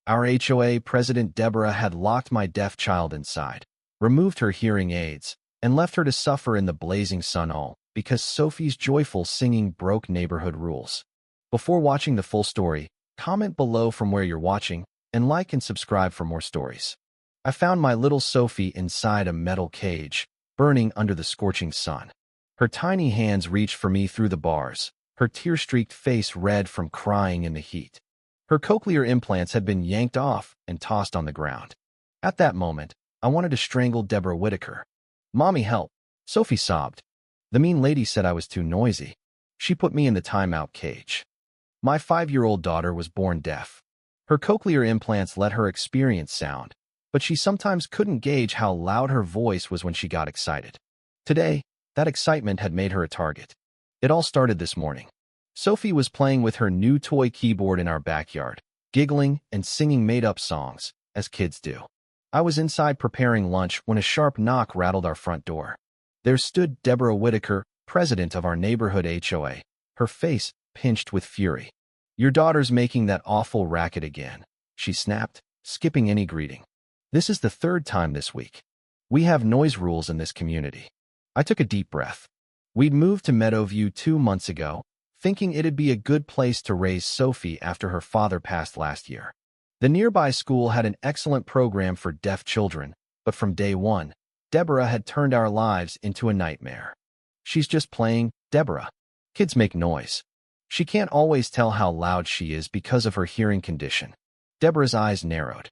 Our HOA president Deborah had locked my deaf child inside, removed her hearing aids, and left her to suffer in the blazing sun all because Sophie's joyful singing broke neighborhood rules. Before watching the full story, comment below from where you're watching, and like and subscribe for more stories. I found my little Sophie inside a metal cage, burning under the scorching sun. Her tiny hands reached for me through the bars, her tear-streaked face red from crying in the heat. Her cochlear implants had been yanked off and tossed on the ground. At that moment, I wanted to strangle Deborah Whitaker. "Mommy, help!" Sophie sobbed. The mean lady said I was too noisy. She put me in the timeout cage. My 5-year-old daughter was born deaf. Her cochlear implants let her experience sound, but she sometimes couldn't gauge how loud her voice was when she got excited. Today, that excitement had made her a target. It all started this morning. Sophie was playing with her new toy keyboard in our backyard, giggling and singing made-up songs, as kids do. I was inside preparing lunch when a sharp knock rattled our front door. There stood Deborah Whitaker, president of our neighborhood HOA, her face pinched with fury. "Your daughter's making that awful racket again," she snapped, skipping any greeting. "This is the 3rd time this week. We have noise rules in this community." I took a deep breath. We'd moved to Meadowview 2 months ago, thinking it'd be a good place to raise Sophie after her father passed last year. The nearby school had an excellent program for deaf children, but from day one, Deborah had turned our lives into a nightmare. "She's just playing, Deborah. Kids make noise. She can't always tell how loud she is because of her hearing condition." Deborah's eyes narrowed.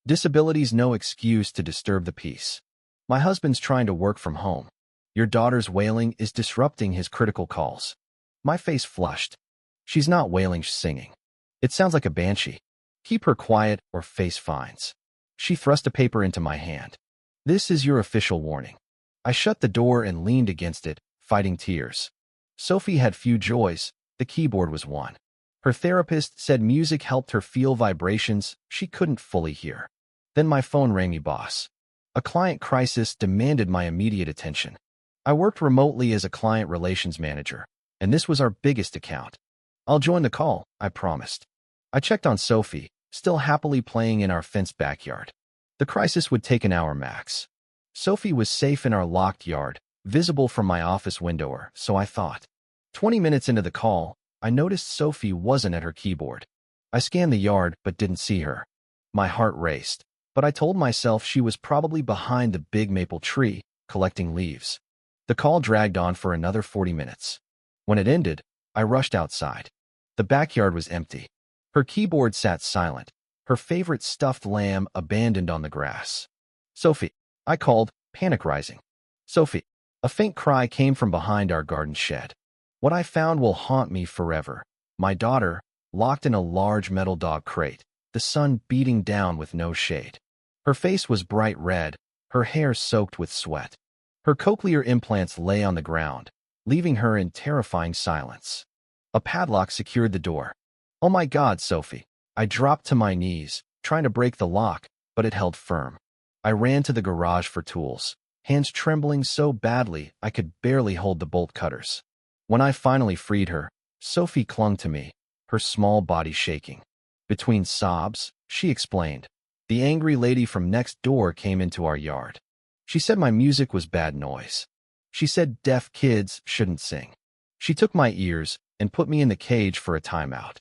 "Disability's no excuse to disturb the peace. My husband's trying to work from home. Your daughter's wailing is disrupting his critical calls." My face flushed. "She's not wailing, she's singing. It sounds like a banshee. Keep her quiet or face fines." She thrust a paper into my hand. "This is your official warning." I shut the door and leaned against it, fighting tears. Sophie had few joys. The keyboard was one. Her therapist said music helped her feel vibrations she couldn't fully hear. Then my phone rang me, boss. A client crisis demanded my immediate attention. I worked remotely as a client relations manager, and this was our biggest account. "I'll join the call," I promised. I checked on Sophie, still happily playing in our fenced backyard. The crisis would take an hour max. Sophie was safe in our locked yard, visible from my office window, or so I thought. 20 minutes into the call, I noticed Sophie wasn't at her keyboard. I scanned the yard but didn't see her. My heart raced, but I told myself she was probably behind the big maple tree, collecting leaves. The call dragged on for another 40 minutes. When it ended, I rushed outside. The backyard was empty. Her keyboard sat silent, her favorite stuffed lamb abandoned on the grass. "Sophie," I called, panic rising. "Sophie." A faint cry came from behind our garden shed. What I found will haunt me forever. My daughter, locked in a large metal dog crate, the sun beating down with no shade. Her face was bright red, her hair soaked with sweat. Her cochlear implants lay on the ground, leaving her in terrifying silence. A padlock secured the door. "Oh my God, Sophie." I dropped to my knees, trying to break the lock, but it held firm. I ran to the garage for tools, hands trembling so badly I could barely hold the bolt cutters. When I finally freed her, Sophie clung to me, her small body shaking. Between sobs, she explained, "The angry lady from next door came into our yard. She said my music was bad noise. She said deaf kids shouldn't sing." She took my ears and put me in the cage for a timeout.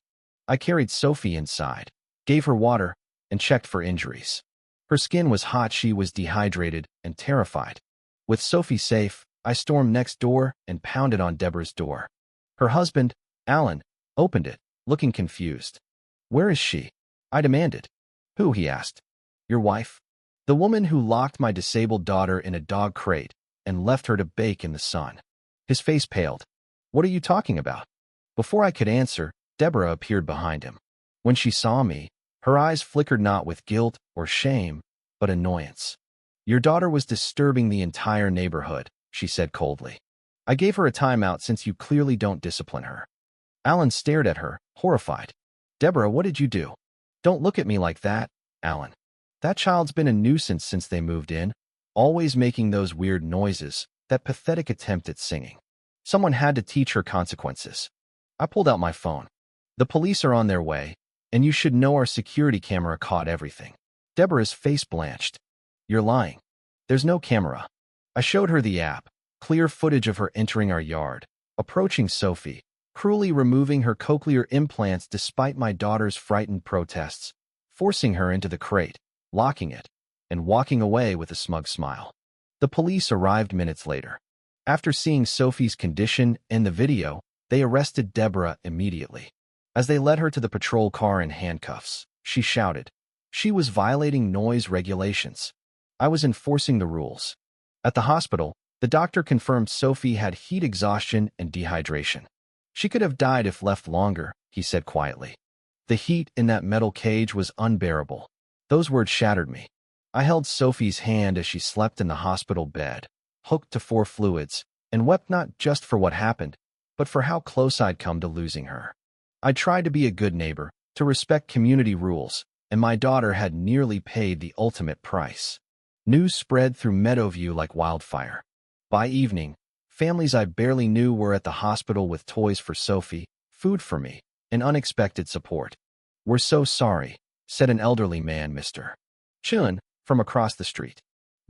I carried Sophie inside, gave her water, and checked for injuries. Her skin was hot, she was dehydrated and terrified. With Sophie safe, I stormed next door and pounded on Deborah's door. Her husband, Alan, opened it, looking confused. "Where is she?" I demanded. "Who?" he asked. "Your wife. The woman who locked my disabled daughter in a dog crate and left her to bake in the sun." His face paled. "What are you talking about?" Before I could answer, Deborah appeared behind him. When she saw me, her eyes flickered not with guilt or shame, but annoyance. "Your daughter was disturbing the entire neighborhood," she said coldly. "I gave her a timeout since you clearly don't discipline her." Alan stared at her, horrified. "Deborah, what did you do?" "Don't look at me like that, Alan. That child's been a nuisance since they moved in, always making those weird noises, that pathetic attempt at singing. Someone had to teach her consequences." I pulled out my phone. "The police are on their way. And you should know our security camera caught everything. Deborah's face blanched. You're lying. There's no camera. I showed her the app, clear footage of her entering our yard, approaching Sophie, cruelly removing her cochlear implants despite my daughter's frightened protests, forcing her into the crate, locking it, and walking away with a smug smile. The police arrived minutes later. After seeing Sophie's condition and the video, they arrested Deborah immediately. As they led her to the patrol car in handcuffs, she shouted. She was violating noise regulations. I was enforcing the rules. At the hospital, the doctor confirmed Sophie had heat exhaustion and dehydration. She could have died if left longer, he said quietly. The heat in that metal cage was unbearable. Those words shattered me. I held Sophie's hand as she slept in the hospital bed, hooked to 4 fluids, and wept not just for what happened, but for how close I'd come to losing her. I tried to be a good neighbor, to respect community rules, and my daughter had nearly paid the ultimate price. News spread through Meadowview like wildfire. By evening, families I barely knew were at the hospital with toys for Sophie, food for me, and unexpected support. We're so sorry, said an elderly man, Mr. Chun, from across the street.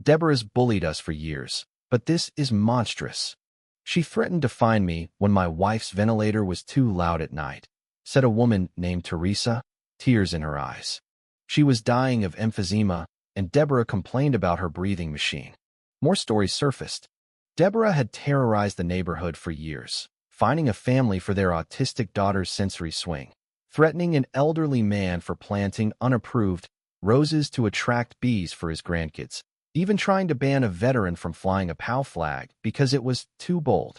Deborah's bullied us for years, but this is monstrous. She threatened to fine me when my wife's ventilator was too loud at night, said a woman named Teresa, tears in her eyes. She was dying of emphysema, and Deborah complained about her breathing machine. More stories surfaced. Deborah had terrorized the neighborhood for years, finding a family for their autistic daughter's sensory swing, threatening an elderly man for planting unapproved roses to attract bees for his grandkids, even trying to ban a veteran from flying a POW flag because it was too bold.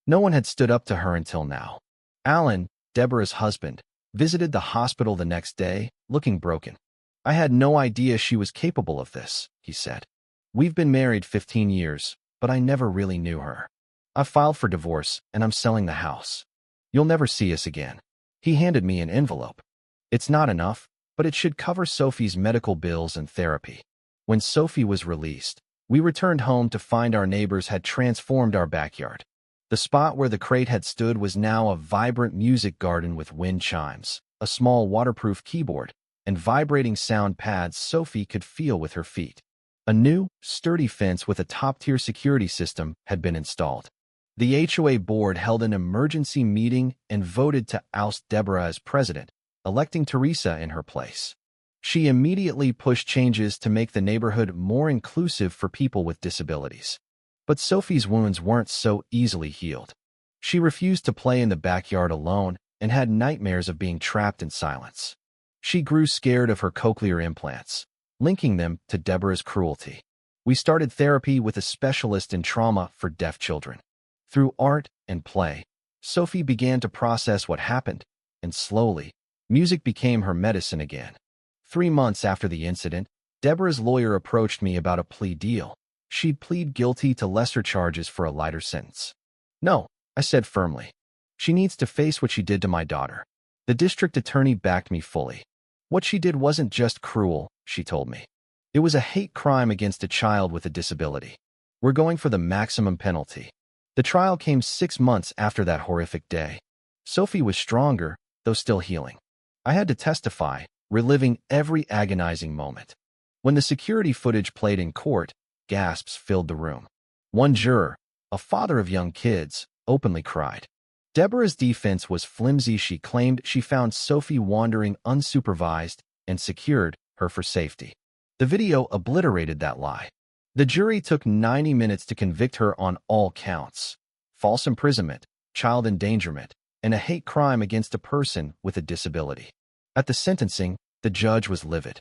No one had stood up to her until now. Alan, Deborah's husband, visited the hospital the next day, looking broken. I had no idea she was capable of this, he said. We've been married 15 years, but I never really knew her. I've filed for divorce, and I'm selling the house. You'll never see us again. He handed me an envelope. It's not enough, but it should cover Sophie's medical bills and therapy. When Sophie was released, we returned home to find our neighbors had transformed our backyard. The spot where the crate had stood was now a vibrant music garden with wind chimes, a small waterproof keyboard, and vibrating sound pads Sophie could feel with her feet. A new, sturdy fence with a top-tier security system had been installed. The HOA board held an emergency meeting and voted to oust Deborah as president, electing Teresa in her place. She immediately pushed changes to make the neighborhood more inclusive for people with disabilities. But Sophie's wounds weren't so easily healed. She refused to play in the backyard alone and had nightmares of being trapped in silence. She grew scared of her cochlear implants, linking them to Deborah's cruelty. We started therapy with a specialist in trauma for deaf children. Through art and play, Sophie began to process what happened, and slowly, music became her medicine again. 3 months after the incident, Deborah's lawyer approached me about a plea deal. She'd plead guilty to lesser charges for a lighter sentence. No, I said firmly. She needs to face what she did to my daughter. The district attorney backed me fully. What she did wasn't just cruel, she told me. It was a hate crime against a child with a disability. We're going for the maximum penalty. The trial came 6 months after that horrific day. Sophie was stronger, though still healing. I had to testify, reliving every agonizing moment. When the security footage played in court, gasps filled the room. One juror, a father of young kids, openly cried. Deborah's defense was flimsy. She claimed she found Sophie wandering unsupervised and secured her for safety. The video obliterated that lie. The jury took 90 minutes to convict her on all counts: false imprisonment, child endangerment, and a hate crime against a person with a disability. At the sentencing, the judge was livid.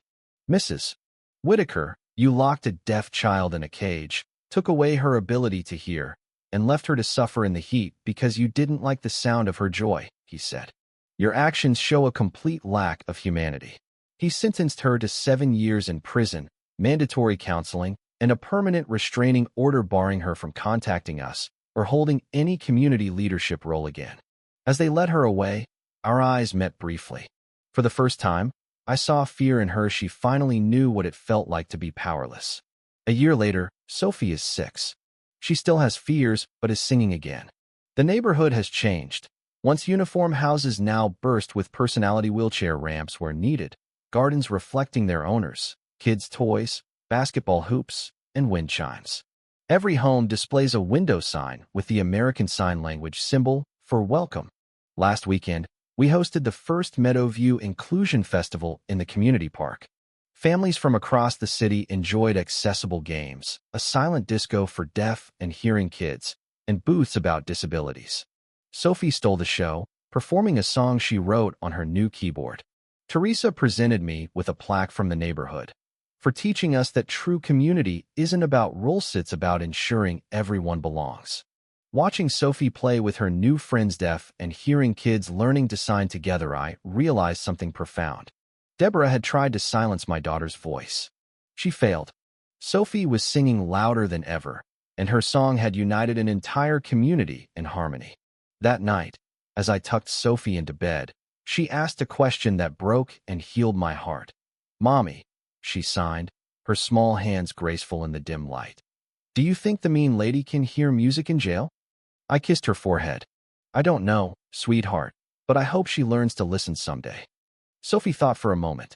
Mrs. Whitaker, you locked a deaf child in a cage, took away her ability to hear, and left her to suffer in the heat because you didn't like the sound of her joy, he said. Your actions show a complete lack of humanity. He sentenced her to 7 years in prison, mandatory counseling, and a permanent restraining order barring her from contacting us or holding any community leadership role again. As they led her away, our eyes met briefly. For the first time, I saw fear in her. She finally knew what it felt like to be powerless. A year later, Sophie is 6. She still has fears, but is singing again. The neighborhood has changed. Once uniform houses now burst with personality wheelchair ramps where needed, gardens reflecting their owners, kids' toys, basketball hoops, and wind chimes. Every home displays a window sign with the American Sign Language symbol for welcome. Last weekend, we hosted the first Meadowview Inclusion Festival in the community park. Families from across the city enjoyed accessible games, a silent disco for deaf and hearing kids, and booths about disabilities. Sophie stole the show, performing a song she wrote on her new keyboard. Teresa presented me with a plaque from the neighborhood for teaching us that true community isn't about rules, it's about ensuring everyone belongs. Watching Sophie play with her new friends deaf and hearing kids learning to sign together, I realized something profound. Deborah had tried to silence my daughter's voice. She failed. Sophie was singing louder than ever, and her song had united an entire community in harmony. That night, as I tucked Sophie into bed, she asked a question that broke and healed my heart. "Mommy," she signed, her small hands graceful in the dim light, "do you think the mean lady can hear music in jail?" I kissed her forehead. "I don't know, sweetheart, but I hope she learns to listen someday." Sophie thought for a moment.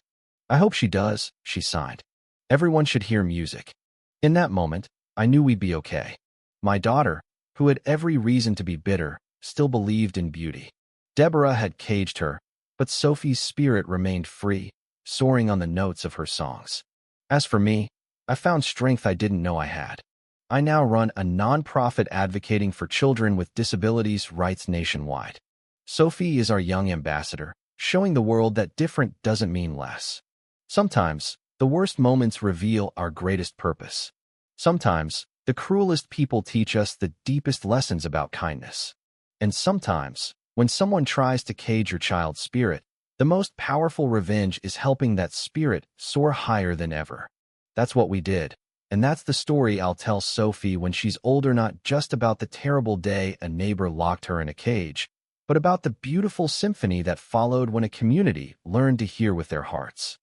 "I hope she does," she sighed. "Everyone should hear music." In that moment, I knew we'd be okay. My daughter, who had every reason to be bitter, still believed in beauty. Deborah had caged her, but Sophie's spirit remained free, soaring on the notes of her songs. As for me, I found strength I didn't know I had. I now run a nonprofit advocating for children with disabilities rights nationwide. Sophie is our young ambassador, showing the world that different doesn't mean less. Sometimes, the worst moments reveal our greatest purpose. Sometimes, the cruelest people teach us the deepest lessons about kindness. And sometimes, when someone tries to cage your child's spirit, the most powerful revenge is helping that spirit soar higher than ever. That's what we did, and that's the story I'll tell Sophie when she's older, not just about the terrible day a neighbor locked her in a cage, but about the beautiful symphony that followed when a community learned to hear with their hearts.